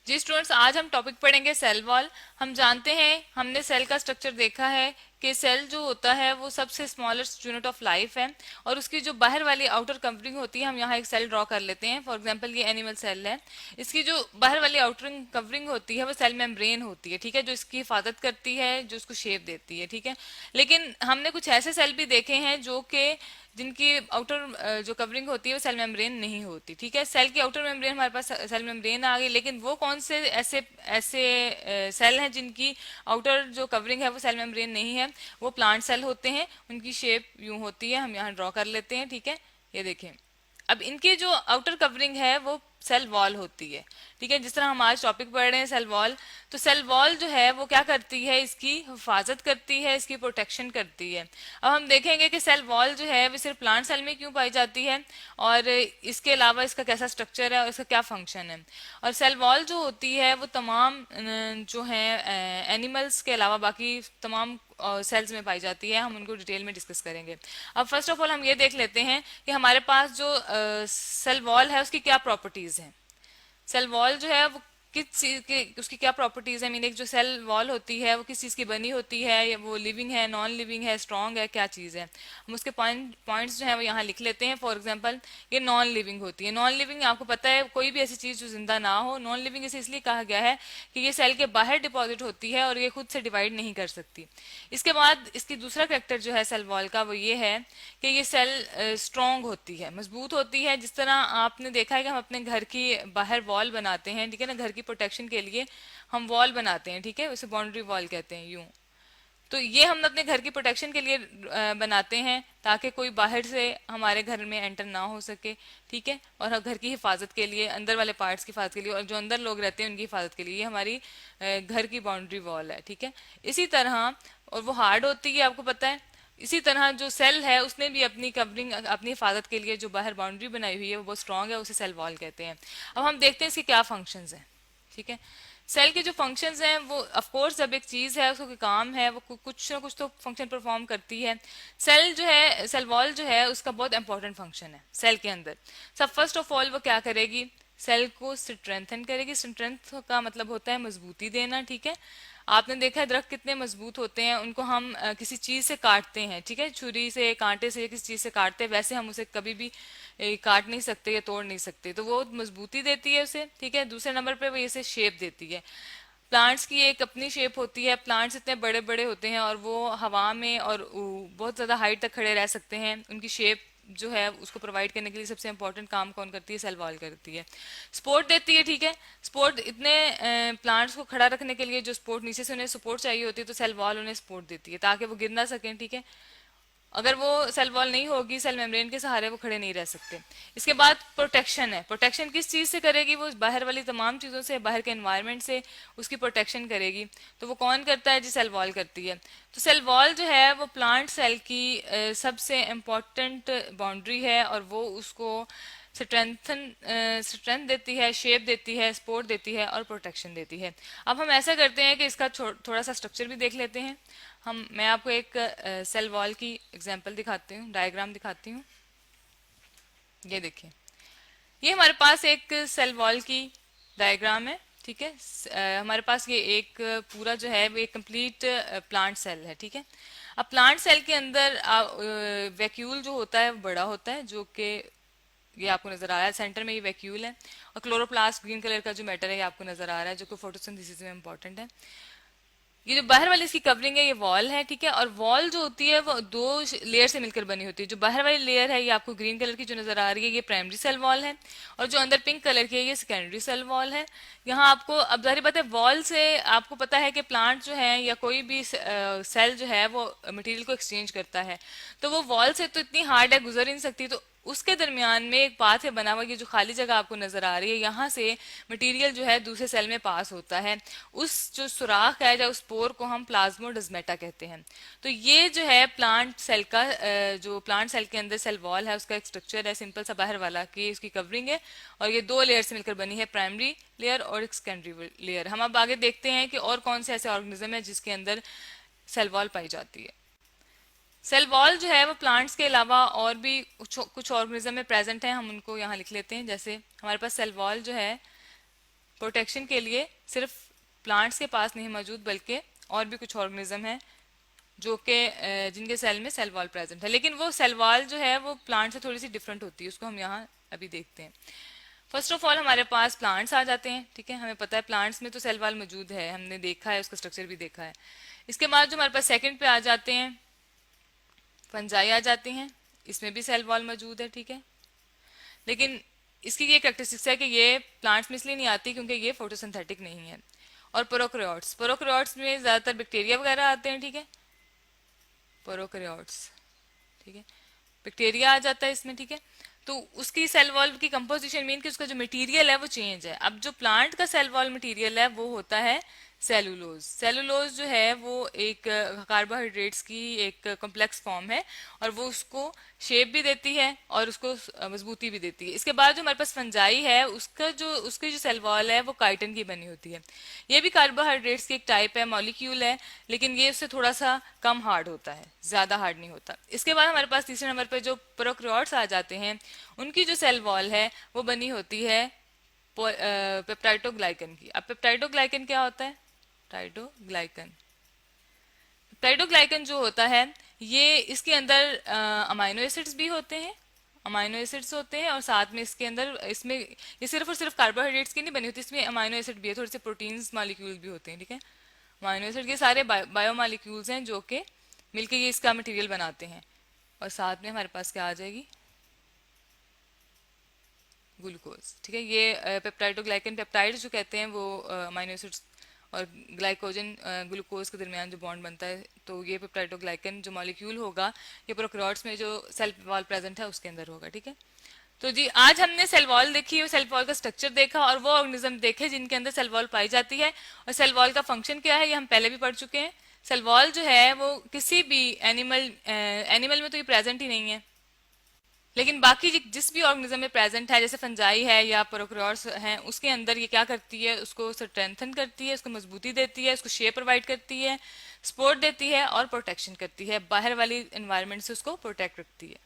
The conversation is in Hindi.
जी स्टूडेंट्स, आज हम टॉपिक पढ़ेंगे सेल वॉल। हम जानते हैं, हमने सेल का स्ट्रक्चर देखा है कि सेल जो होता है वो सबसे स्मॉलेस्ट यूनिट ऑफ लाइफ है, और उसकी जो बाहर वाली आउटर कवरिंग होती है, हम यहाँ एक सेल ड्रॉ कर लेते हैं। फॉर एग्जांपल ये एनिमल सेल है। इसकी जो बाहर वाली आउटर कवरिंग होती है वो सेल मेम्ब्रेन होती है, ठीक है, जो इसकी हिफाजत करती है, जो उसको शेप देती है, ठीक है। लेकिन हमने कुछ ऐसे सेल भी देखे हैं जो कि जिनकी आउटर जो कवरिंग होती है वो सेल मेम्ब्रेन नहीं होती, ठीक है। सेल की आउटर मेम्ब्रेन, हमारे पास सेल मेम्ब्रेन आ गई, लेकिन वो कौन से ऐसे ऐसे सेल हैं जिनकी आउटर जो कवरिंग है वो सेल मेम्ब्रेन नहीं है? वो प्लांट सेल होते हैं। उनकी शेप यूं होती है, हम यहाँ ड्रॉ कर लेते हैं, ठीक है। ये देखें, अब इनकी जो आउटर कवरिंग है वो सेल वॉल होती है, ठीक है। जिस तरह हम आज टॉपिक पढ़ रहे हैं सेल वॉल, तो सेल वॉल जो है वो क्या करती है? इसकी हिफाजत करती है, इसकी प्रोटेक्शन करती है। अब हम देखेंगे कि सेल वॉल जो है वो सिर्फ प्लांट सेल में क्यों पाई जाती है, और इसके अलावा इसका कैसा स्ट्रक्चर है और इसका क्या फंक्शन है। और सेल वॉल जो होती है वो तमाम जो है एनिमल्स के अलावा बाकी तमाम सेल्स में पाई जाती है। हम उनको डिटेल में डिस्कस करेंगे। अब फर्स्ट ऑफ ऑल हम ये देख लेते हैं कि हमारे पास जो सेल वॉल है उसकी क्या प्रॉपर्टीज हैं। सेल वॉल जो है वो किस चीज के, उसकी क्या प्रॉपर्टीज है, मीन एक जो सेल वॉल होती है वो किस चीज की बनी होती है, या वो लिविंग है, नॉन लिविंग है, स्ट्रांग है, क्या चीज है। हम उसके पॉइंट्स जो है वो यहाँ लिख लेते हैं। फॉर एग्जांपल, ये नॉन लिविंग होती है। नॉन लिविंग आपको पता है कोई भी ऐसी चीज जो जिंदा ना हो। नॉन लिविंग इसे इसलिए कहा गया है कि ये सेल के बाहर डिपॉजिट होती है और ये खुद से डिवाइड नहीं कर सकती। इसके बाद इसकी दूसरा करेक्टर जो है सेल वॉल का वो ये है कि ये सेल स्ट्रांग होती है, मजबूत होती है। जिस तरह आपने देखा है कि हम अपने घर की बाहर वॉल बनाते हैं, ठीक है ना, घर की प्रोटेक्शन के लिए हम वॉल बनाते हैं, ठीक है, उसे बाउंड्री वॉल कहते हैं यूं। तो ये हम अपने घर की प्रोटेक्शन के लिए बनाते हैं, ताकि कोई बाहर से हमारे घर में एंटर ना हो सके, ठीक है। और हम घर की हिफाजत के लिए, अंदर वाले पार्ट्स की हिफाजत के लिए, और जो अंदर लोग रहते हैं उनकी हिफाजत के लिए, ये हमारी घर की बाउंड्री वॉल है, ठीक है। इसी तरह, और वो हार्ड होती है, आपको पता है। इसी तरह जो सेल है उसने भी अपनी कवरिंग, अपनी हिफाजत के लिए जो बाहर बाउंड्री बनाई हुई है वो बहुत स्ट्रांग है, उसे सेल वॉल कहते हैं। अब हम देखते हैं इसके क्या फंक्शंस हैं, ठीक है। सेल के जो फंक्शंस हैं वो ऑफ कोर्स, जब एक चीज है उसका कोई काम है वो कुछ ना कुछ तो फंक्शन परफॉर्म करती है। सेल जो है, सेल वॉल जो है, उसका बहुत इंपॉर्टेंट फंक्शन है सेल के अंदर। सब फर्स्ट ऑफ ऑल वो क्या करेगी? सेल को स्ट्रेंथन करेगी। स्ट्रेंथ का मतलब होता है मजबूती देना, ठीक है। आपने देखा है दरख्त कितने मजबूत होते हैं, उनको हम किसी चीज से काटते हैं, ठीक है, छुरी से, कांटे से, किसी चीज से काटते हैं, वैसे हम उसे कभी भी काट नहीं सकते या तोड़ नहीं सकते। तो वो मजबूती देती है उसे, ठीक है। दूसरे नंबर पे वो इसे शेप देती है। प्लांट्स की एक अपनी शेप होती है। प्लांट्स इतने बड़े बड़े होते हैं और वो हवा में और बहुत ज्यादा हाइट तक खड़े रह सकते हैं। उनकी शेप जो है उसको प्रोवाइड करने के लिए सबसे इंपॉर्टेंट काम कौन करती है? सेल वॉल करती है। सपोर्ट देती है, ठीक है। सपोर्ट, इतने प्लांट्स को खड़ा रखने के लिए जो सपोर्ट, नीचे से उन्हें सपोर्ट चाहिए होती है, तो सेल वॉल उन्हें सपोर्ट देती है ताकि वो गिर ना सकें, ठीक है। अगर वो सेल वॉल नहीं होगी, सेल मेम्ब्रेन के सहारे वो खड़े नहीं रह सकते। इसके बाद प्रोटेक्शन है। प्रोटेक्शन किस चीज से करेगी? वो बाहर वाली तमाम चीजों से, बाहर के एनवायरनमेंट से उसकी प्रोटेक्शन करेगी। तो वो कौन करता है? जी, सेल वॉल करती है। तो सेल वॉल जो है वो प्लांट सेल की सबसे इम्पोर्टेंट बाउंड्री है, और वो उसको स्ट्रेंथ देती है, शेप देती है, सपोर्ट देती है और प्रोटेक्शन देती है। अब हम ऐसा करते हैं कि इसका थोड़ा सा स्ट्रक्चर भी देख लेते हैं। मैं आपको एक सेल वॉल की एग्जांपल दिखाती हूँ, डायग्राम दिखाती हूँ। ये देखिए, ये हमारे पास एक सेल वॉल की डायग्राम है, ठीक है। हमारे पास ये एक पूरा जो है वो एक कंप्लीट प्लांट सेल है, ठीक है। अब प्लांट सेल के अंदर वैक्यूल जो होता है वो बड़ा होता है, जो कि ये आपको नजर आ रहा है, सेंटर में ये वैक्यूल है। और क्लोरोप्लास्ट ग्रीन कलर का जो मैटर है ये आपको नजर आ रहा है, जो कि फोटोसिंथेसिस में इंपॉर्टेंट है। ये जो बाहर वाली इसकी कवरिंग है ये वॉल है, ठीक है। और वॉल जो होती है वो दो लेयर से मिलकर बनी होती है। जो बाहर वाली लेयर है ये आपको ग्रीन कलर की जो नजर आ रही है, ये प्राइमरी सेल वॉल है, और जो अंदर पिंक कलर की है ये सेकेंडरी सेल वॉल है। यहाँ आपको, अब जाहिर बात है, वॉल से आपको पता है कि प्लांट जो है या कोई भी सेल जो है वो मटेरियल को एक्सचेंज करता है। तो वो वॉल से तो इतनी हार्ड है, गुजर ही नहीं सकती। तो उसके दरमियान में एक पाथ है बना हुआ, ये जो खाली जगह आपको नजर आ रही है, यहाँ से मटेरियल जो है दूसरे सेल में पास होता है। उस जो सुराख है या उस पोर को हम प्लाज्मोडेस्माटा कहते हैं। तो ये जो है प्लांट सेल का जो प्लांट सेल के अंदर सेल वॉल है उसका एक स्ट्रक्चर है, सिंपल सा बाहर वाला कि उसकी कवरिंग है, और ये दो लेयर से मिलकर बनी है, प्राइमरी लेयर और एक सेकेंडरी लेयर। हम अब आगे देखते हैं कि और कौन से ऐसे ऑर्गेनिज्म है जिसके अंदर सेल वॉल पाई जाती है। सेल वॉल जो है वो प्लांट्स के अलावा और भी कुछ ऑर्गेनिज्म में प्रेजेंट है, हम उनको यहाँ लिख लेते हैं। जैसे हमारे पास सेल वॉल जो है प्रोटेक्शन के लिए सिर्फ प्लांट्स के पास नहीं मौजूद, बल्कि और भी कुछ ऑर्गेनिज्म है जो कि जिनके सेल में सेल वॉल प्रेजेंट है, लेकिन वो सेल वॉल जो है वो प्लांट से थोड़ी सी डिफरेंट होती है, उसको हम यहाँ अभी देखते हैं। फर्स्ट ऑफ ऑल हमारे पास प्लांट्स आ जाते हैं, ठीक है, हमें पता है प्लांट्स में तो सेल वॉल मौजूद है, हमने देखा है, उसका स्ट्रक्चर भी देखा है। इसके बाद जो हमारे पास सेकंड पे आ जाते हैं फंजाई आ जाते हैं, इसमें भी सेल वॉल मौजूद है, ठीक है, लेकिन इसकी ये कैरेक्टरिस्टिक्स है कि ये प्लांट्स में इसलिए नहीं आती क्योंकि ये फोटोसिंथेटिक नहीं है। और प्रोकैरियोट्स में ज्यादातर बैक्टीरिया वगैरह आते हैं, ठीक है, प्रोकैरियोट्स, ठीक है, बैक्टीरिया आ जाता है इसमें, ठीक है। तो उसकी सेल वॉल की कंपोजिशन मीन कि उसका जो मटेरियल है वो चेंज है। अब जो प्लांट का सेल वॉल मटेरियल है वो होता है सेलुलोज। सेलुलोज जो है वो एक कार्बोहाइड्रेट्स की एक कॉम्प्लेक्स फॉर्म है और वो उसको शेप भी देती है और उसको मजबूती भी देती है। इसके बाद जो हमारे पास फंजाई है उसकी जो सेल वॉल है वो काइटिन की बनी होती है। ये भी कार्बोहाइड्रेट्स की एक टाइप है, मॉलिक्यूल है, लेकिन ये उससे थोड़ा सा कम हार्ड होता है, ज्यादा हार्ड नहीं होता। इसके बाद हमारे पास तीसरे नंबर पर जो प्रोकैरियोट्स आ जाते हैं, उनकी जो सेल वॉल है वो बनी होती है पेप्टाइडोग्लाइकन की। अब पेप्टाइडोग्लाइकन क्या होता है? पेप्टाइडोग्लाइकन पेप्टाइडोग्लाइकन जो होता है ये इसके अंदर अमाइनो एसिड्स भी होते हैं, अमाइनो एसिड्स होते हैं और साथ में इसमें ये सिर्फ और सिर्फ कार्बोहाइड्रेट्स की नहीं बनी होती, इसमें अमाइनो एसिड भी है, थोड़े से प्रोटीन्स मॉलिक्यूल भी होते हैं, ठीक है। अमाइनो एसिड के सारे बायो मॉलिक्यूल्स हैं जो कि मिलके ये इसका मटेरियल बनाते हैं। और साथ में हमारे पास क्या आ जाएगी? ग्लूकोज, ठीक है। ये पेप्टाइडोग्लाइकन, पेप्टाइड जो कहते हैं वो अमाइनो एसिड्स और ग्लाइकोजन ग्लूकोज के दरमियान जो बॉन्ड बनता है, तो ये पेप्टाइडोग्लाइकन जो मॉलिक्यूल होगा ये प्रोकैरियोट्स में जो सेल वॉल प्रेजेंट है उसके अंदर होगा, ठीक है। तो जी आज हमने सेल वॉल देखी और सेल वॉल का स्ट्रक्चर देखा और वो ऑर्गेनिज्म देखे जिनके अंदर सेल वॉल पाई जाती है। और सेल वॉल का फंक्शन क्या है ये हम पहले भी पढ़ चुके हैं। सेल वॉल जो है वो किसी भी एनिमल में तो ये प्रेजेंट ही नहीं है, लेकिन बाकी जिस भी ऑर्गेनिज्म में प्रेजेंट है, जैसे फंजाई है या प्रोकैरियोट्स हैं, उसके अंदर ये क्या करती है? उसको स्ट्रेंथन करती है, उसको मजबूती देती है, उसको शेप प्रोवाइड करती है, सपोर्ट देती है और प्रोटेक्शन करती है, बाहर वाली एनवायरनमेंट से उसको प्रोटेक्ट रखती है।